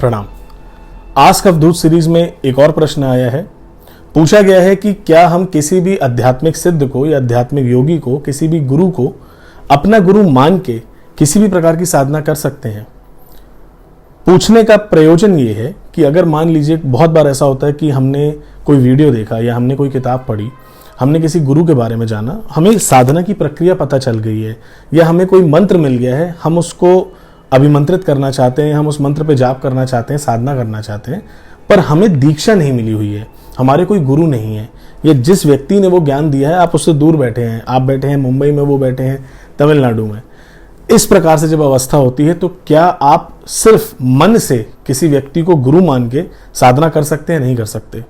प्रणाम। आस्क अवधूत सीरीज में एक और प्रश्न आया है। पूछा गया है कि क्या हम किसी भी आध्यात्मिक सिद्ध को या आध्यात्मिक योगी को, किसी भी गुरु को अपना गुरु मान के किसी भी प्रकार की साधना कर सकते हैं। पूछने का प्रयोजन ये है कि अगर मान लीजिए बहुत बार ऐसा होता है कि हमने कोई वीडियो देखा या हमने कोई किताब पढ़ी, हमने किसी गुरु के बारे में जाना, हमें साधना की प्रक्रिया पता चल गई है या हमें कोई मंत्र मिल गया है, हम उसको अभिमंत्रित करना चाहते हैं, हम उस मंत्र पे जाप करना चाहते हैं, साधना करना चाहते हैं, पर हमें दीक्षा नहीं मिली हुई है, हमारे कोई गुरु नहीं है, या जिस व्यक्ति ने वो ज्ञान दिया है आप उससे दूर बैठे हैं, आप बैठे हैं मुंबई में, वो बैठे हैं तमिलनाडु में। इस प्रकार से जब अवस्था होती है तो क्या आप सिर्फ मन से किसी व्यक्ति को गुरु मान के साधना कर सकते हैं? नहीं कर सकते।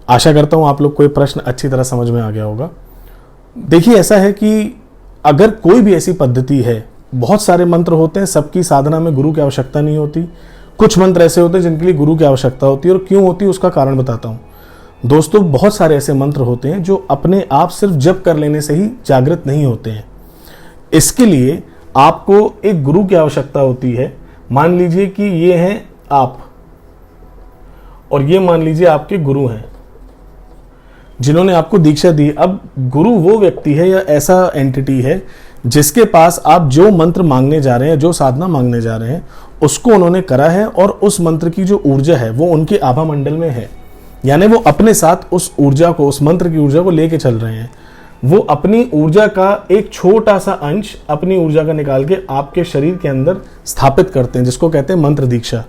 आशा करता हूं आप लोग को ये प्रश्न अच्छी तरह समझ में आ गया होगा। देखिए, ऐसा है कि अगर कोई भी ऐसी पद्धति है, बहुत सारे मंत्र होते हैं, सबकी साधना में गुरु की आवश्यकता नहीं होती। कुछ मंत्र ऐसे होते हैं जिनके लिए गुरु की आवश्यकता होती है, और क्यों होती है उसका कारण बताता हूं। दोस्तों, बहुत सारे ऐसे मंत्र होते हैं जो अपने आप सिर्फ जप कर लेने से ही जागृत नहीं होते हैं। इसके लिए आपको एक गुरु की आवश्यकता होती है। मान लीजिए कि ये हैं आप, और ये मान लीजिए आपके गुरु हैं जिन्होंने आपको दीक्षा दी। अब गुरु वो व्यक्ति है या ऐसा एंटिटी है जिसके पास आप जो मंत्र मांगने जा रहे हैं, जो साधना मांगने जा रहे हैं, उसको उन्होंने करा है, और उस मंत्र की जो ऊर्जा है वो उनके आभा मंडल में है। यानी वो अपने साथ उस ऊर्जा को, उस मंत्र की ऊर्जा को लेके चल रहे हैं। वो अपनी ऊर्जा का एक छोटा सा अंश अपनी ऊर्जा का निकाल के आपके शरीर के अंदर स्थापित करते हैं, जिसको कहते हैं मंत्र दीक्षा।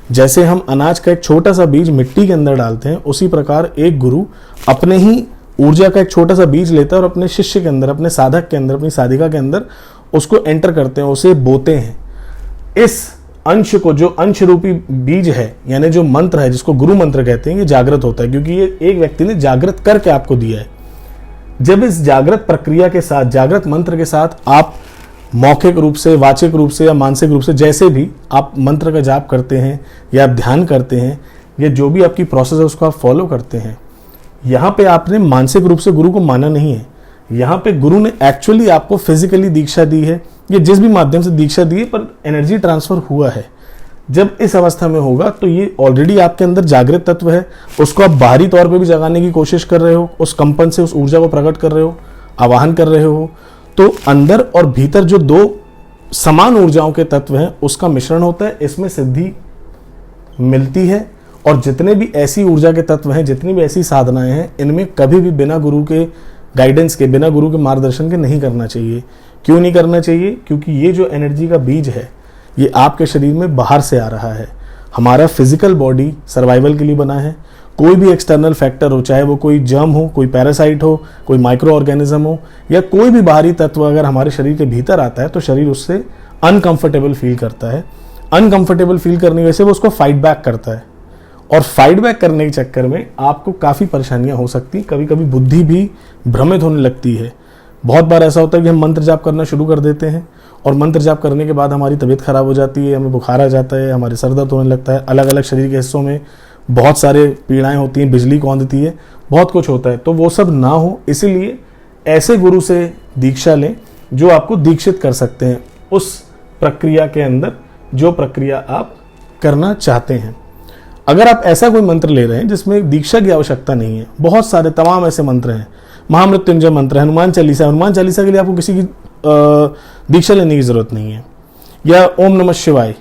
जैसे हम अनाज का एक छोटा सा बीज मिट्टी के अंदर डालते हैं, उसी प्रकार एक गुरु अपने ही ऊर्जा का एक छोटा सा बीज लेता है और अपने शिष्य के अंदर, अपने साधक के अंदर, अपनी साधिका के अंदर उसको एंटर करते हैं, उसे बोते हैं। इस अंश को, जो अंश रूपी बीज है, यानी जो मंत्र है जिसको गुरु मंत्र कहते हैं, ये जागृत होता है, क्योंकि ये एक व्यक्ति ने जागृत करके आपको दिया है। जब इस जागृत प्रक्रिया के साथ, जागृत मंत्र के साथ आप मौखिक रूप से, वाचिक रूप से या मानसिक रूप से, जैसे भी आप मंत्र का जाप करते हैं या आप ध्यान करते हैं या जो भी आपकी प्रोसेस है उसको आप फॉलो करते हैं, यहाँ पे आपने मानसिक रूप से गुरु को माना नहीं है। यहाँ पे गुरु ने एक्चुअली आपको फिजिकली दीक्षा दी है, या जिस भी माध्यम से दीक्षा दी है, पर एनर्जी ट्रांसफर हुआ है। जब इस अवस्था में होगा तो ये ऑलरेडी आपके अंदर जागृत तत्व है, उसको आप बाहरी तौर पे भी जगाने की कोशिश कर रहे हो, उस कंपन से उस ऊर्जा को प्रकट कर रहे हो, आवाहन कर रहे हो। तो अंदर और भीतर जो दो समान ऊर्जाओं के तत्व हैं उसका मिश्रण होता है, इसमें सिद्धि मिलती है। और जितने भी ऐसी ऊर्जा के तत्व हैं, जितनी भी ऐसी साधनाएं हैं, इनमें कभी भी बिना गुरु के गाइडेंस के, बिना गुरु के मार्गदर्शन के नहीं करना चाहिए। क्यों नहीं करना चाहिए? क्योंकि ये जो एनर्जी का बीज है ये आपके शरीर में बाहर से आ रहा है। हमारा फिजिकल बॉडी सर्वाइवल के लिए बना है। कोई भी एक्सटर्नल फैक्टर हो, चाहे वो कोई जर्म हो, कोई पैरासाइट हो, कोई माइक्रो ऑर्गेनिज्म हो, या कोई भी बाहरी तत्व अगर हमारे शरीर के भीतर आता है तो शरीर उससे अनकंफर्टेबल फील करता है। अनकंफर्टेबल फील करने की वजह से वो उसको फाइट बैक करता है, और फाइट बैक करने के चक्कर में आपको काफ़ी परेशानियां हो सकती, कभी कभी बुद्धि भी भ्रमित होने लगती है। बहुत बार ऐसा होता है कि हम मंत्र जाप करना शुरू कर देते हैं, और मंत्र जाप करने के बाद हमारी तबीयत खराब हो जाती है, हमें बुखार आ जाता है, हमारे सर दर्द होने लगता है, अलग अलग शरीर के हिस्सों में बहुत सारे पीड़ाएं होती हैं, बिजली कौंधती है, बहुत कुछ होता है। तो वो सब ना हो, इसीलिए ऐसे गुरु से दीक्षा लें जो आपको दीक्षित कर सकते हैं उस प्रक्रिया के अंदर, जो प्रक्रिया आप करना चाहते हैं। अगर आप ऐसा कोई मंत्र ले रहे हैं जिसमें दीक्षा की आवश्यकता नहीं है, बहुत सारे तमाम ऐसे मंत्र हैं, महामृत्युंजय मंत्र, हनुमान चालीसा, हनुमान चालीसा के लिए आपको किसी की दीक्षा लेने की जरूरत नहीं है, या ओम नमः शिवाय,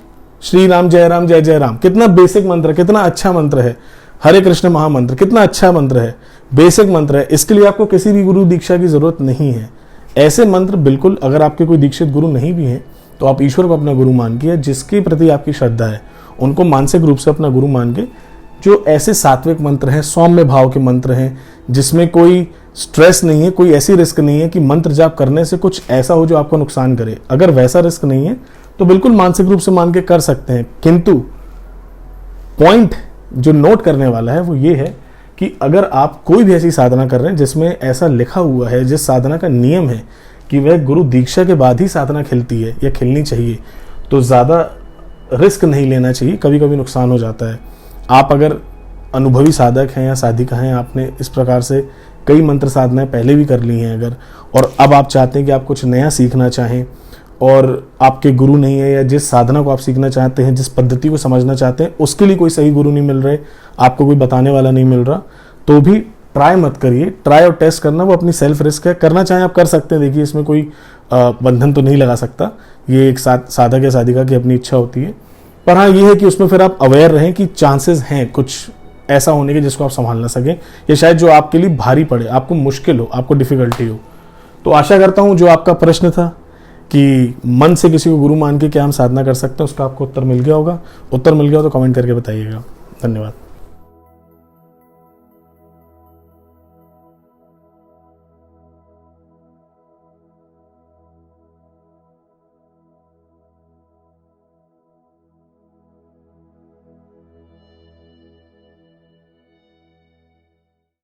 श्री राम जय राम जय जय राम, कितना बेसिक मंत्र है, कितना अच्छा मंत्र है। हरे कृष्ण महामंत्र कितना अच्छा मंत्र है, बेसिक मंत्र है, इसके लिए आपको किसी भी गुरु दीक्षा की जरूरत नहीं है। ऐसे मंत्र बिल्कुल, अगर आपके कोई दीक्षित गुरु नहीं भी हैं तो आप ईश्वर को अपना गुरु मान के, जिसके प्रति आपकी श्रद्धा है उनको मानसिक रूप से अपना गुरु मान के, जो ऐसे सात्विक मंत्र हैं, सौम्य भाव के मंत्र हैं, जिसमें कोई स्ट्रेस नहीं है, कोई ऐसी रिस्क नहीं है कि मंत्र जाप करने से कुछ ऐसा हो जो आपको नुकसान करे। अगर वैसा रिस्क नहीं है तो बिल्कुल मानसिक रूप से मान के कर सकते हैं। किंतु पॉइंट जो नोट करने वाला है वो ये है कि अगर आप कोई भी ऐसी साधना कर रहे हैं जिसमें ऐसा लिखा हुआ है, जिस साधना का नियम है कि वह गुरु दीक्षा के बाद ही साधना खिलती है या खिलनी चाहिए, तो ज़्यादा रिस्क नहीं लेना चाहिए, कभी कभी नुकसान हो जाता है। आप अगर अनुभवी साधक हैं या साधिका हैं, आपने इस प्रकार से कई मंत्र साधनाएं पहले भी कर ली हैं अगर, और अब आप चाहते हैं कि आप कुछ नया सीखना चाहें और आपके गुरु नहीं है, या जिस साधना को आप सीखना चाहते हैं, जिस पद्धति को समझना चाहते हैं, उसके लिए कोई सही गुरु नहीं मिल रहे, आपको कोई बताने वाला नहीं मिल रहा, तो भी ट्राई मत करिए। ट्राई और टेस्ट करना वो अपनी सेल्फ रिस्क है। करना चाहें आप कर सकते हैं, देखिए इसमें कोई बंधन तो नहीं लगा सकता, ये एक साधक या साधिका की अपनी इच्छा होती है। पर हाँ, ये है कि उसमें फिर आप अवेयर रहें कि चांसेस हैं कुछ ऐसा होने के जिसको आप संभाल ना सकें, या शायद जो आपके लिए भारी पड़े, आपको मुश्किल हो, आपको डिफिकल्टी हो। तो आशा करता हूं जो आपका प्रश्न था कि मन से किसी को गुरु मान के क्या हम साधना कर सकते हैं, उसका आपको उत्तर मिल गया होगा। उत्तर मिल गया हो तो कमेंट करके बताइएगा। धन्यवाद।